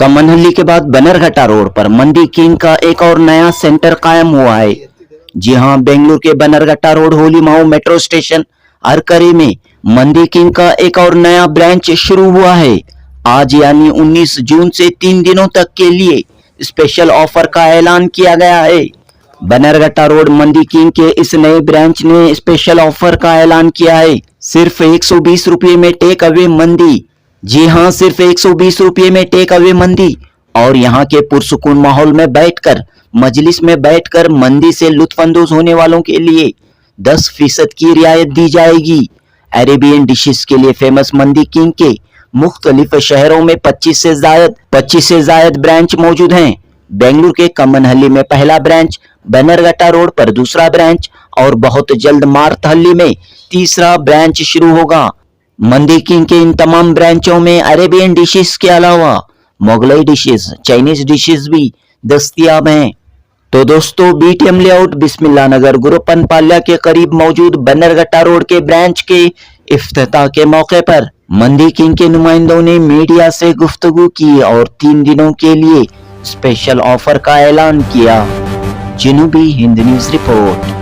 कमनहल्ली के बाद बन्नरघट्टा रोड पर मंदी किंग का एक और नया सेंटर कायम हुआ है। जी हां, बेंगलुरु के बन्नरघट्टा रोड होली माऊ मेट्रो स्टेशन अरकरी में मंदी किंग का एक और नया ब्रांच शुरू हुआ है। आज यानी 19 जून से 3 दिनों तक के लिए स्पेशल ऑफर का ऐलान किया गया है। बन्नरघट्टा रोड मंदी किंग के इस नए ब्रांच ने स्पेशल ऑफर का ऐलान किया है। सिर्फ 120 रुपये में टेक अवे मंदी। जी हां, सिर्फ 120 रुपये में टेक अवे मंदी। और यहाँ के पुरसुकून माहौल में बैठकर, मजलिस में बैठकर मंदी से लुत्फानंदोज होने वालों के लिए 10% की रियायत दी जाएगी। अरेबियन डिशेस के लिए फेमस मंदी किंग के मुख्तलिफ शहरों में 25 से जायद ब्रांच मौजूद हैं। बेंगलुरु के कमनहल्ली में पहला ब्रांच, बन्नरघट्टा रोड पर दूसरा ब्रांच और बहुत जल्द मारथहल्ली में तीसरा ब्रांच शुरू होगा। मंदी किंग के इन तमाम ब्रांचों में अरेबियन डिशेस के अलावा मुगलई डिशेस, चाइनीज डिशेस भी दस्तयाब हैं। तो दोस्तों, बीटीएम लेआउट बिस्मिल्लाह नगर गुरुपन पाल्या के करीब मौजूद बन्नरघट्टा रोड के ब्रांच के इफ्तिताह के मौके पर मंदी किंग के नुमाइंदों ने मीडिया से गुफ्तगू की और 3 दिनों के लिए स्पेशल ऑफर का ऐलान किया। Janubi Hind news report.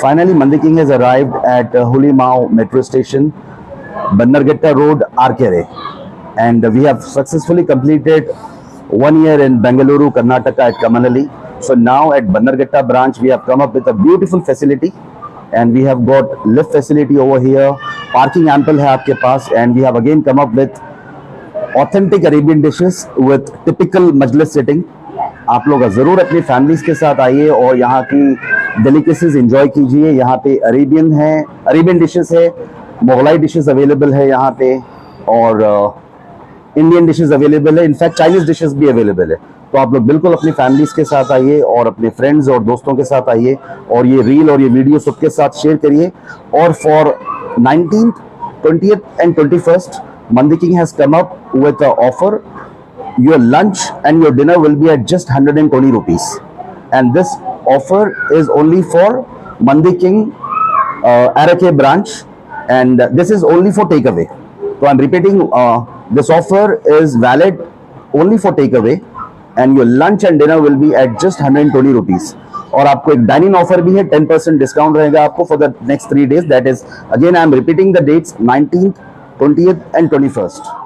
Finally, Mandi King has arrived at Holy Mau Metro Station, Bannarghetta Road, Arkere, and we have successfully completed 1 year in Bengaluru, Karnataka at Kamanali. So now at Bannarghetta branch, we have come up with a beautiful facility, and we have got lift facility over here. Parking ample hai aapke paas, and we have again come up with authentic Arabian dishes with typical majlis sitting. आप लोग ज़रूर अपनी families के साथ आइए और यहाँ की डेलिकेसीज एंजॉय कीजिए। यहाँ पे अरेबियन डिशेस है, मुगलाई डिशेस अवेलेबल है यहाँ पे, और इंडियन डिशेस अवेलेबल है, इनफैक्ट चाइनीज डिशेस भी अवेलेबल है। तो आप लोग बिल्कुल अपनी फैमिलीज के साथ आइए और अपने फ्रेंड्स और दोस्तों के साथ आइए और ये रील और ये वीडियो सबके साथ शेयर करिए। और for 19th, 20th and 21st, Mandi King has come up with an offer. Your lunch and your dinner will be at just 120 rupees, and this offer is only for Mandi King Arake branch, and this is only for takeaway. So I'm repeating, this offer is valid only for takeaway, and your lunch and dinner will be at just 120 rupees. और आपको एक dining offer भी है, 10% discount रहेगा आपको for the next 3 days. That is, again I am repeating the dates, 19th, 20th and 21st.